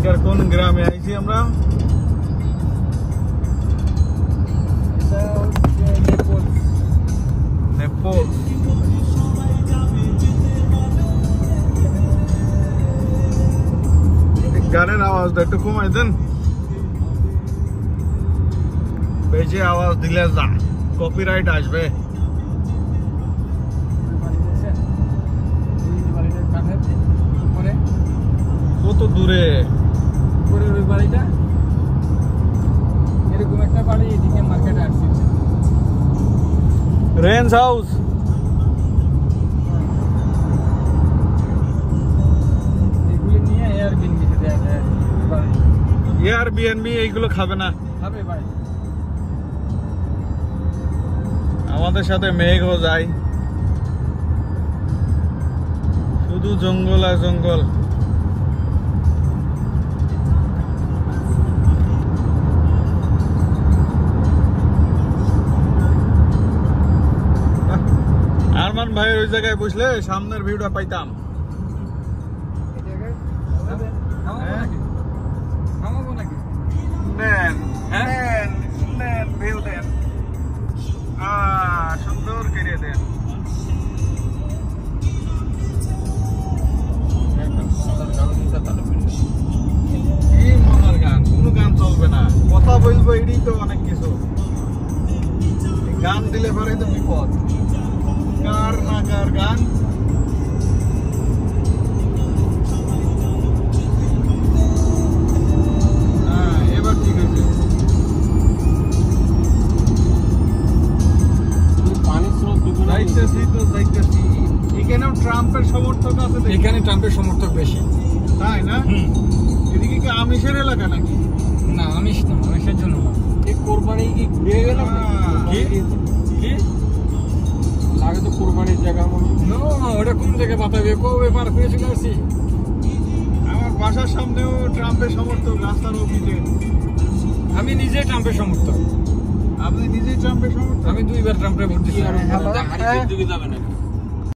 আমেরিকার কোন গ্রামে আইছি আমরা? নেপলস। গানের আওয়াজটা একটু কমাই দেন, বেশি আওয়াজ দিলে যা কপিরাইট আসবে। কত দূরে ওই বাড়িটা? এরকম একটা বাড়ি এদিকে মার্কেটে আসছে। Range house. এগুলি নিয়ে এয়ারবিএনবি দেয়া যায়। এয়ারবিএনবি এইগুলো খাবে না, খাবে ভাই। আমাদের সাথে মেঘও যায়, শুধু জঙ্গল আর জঙ্গল। আরমান ভাইয়ের ওই জায়গায় বসলে সামনের ভিউটা পাইতাম। নেন নেন নেন, ভিউ দেন, সুন্দর করে দেন। এই মজার গান, কোনো গান চলবে না, কথা বলবো এটাই তো অনেক কিছু। গান দিলে পরে তো বিপদ, কার না কার গান। এবার ঠিক আছে। যাইতেছি তো যাইতেছি। এখানেও ট্রাম্পের সমর্থক আছে, এখানে ট্রাম্পের সমর্থক বেশি, তাই না? এদিকে কি আমিষের এলাকা নাকি? না আমিষ না, আমিষের জন্য না। এই কোরবানি কি ঘুরে গেল? কি লাগে তো কোরবানির জায়গা মনে হয়। ওটা কোন জায়গায় বাতাবে, কবে পার হয়ে চলে আসছি। আমার বাসার সামনেও ট্রাম্পের সমর্থক, রাস্তার অফিসে। আমি নিজে ট্রাম্পের সমর্থক। আপনি নিজেই ট্রাম্পের সমর্থক? আমি 2বার ট্রাম্পের ভোট দিচ্ছি। দিকে যাবে না।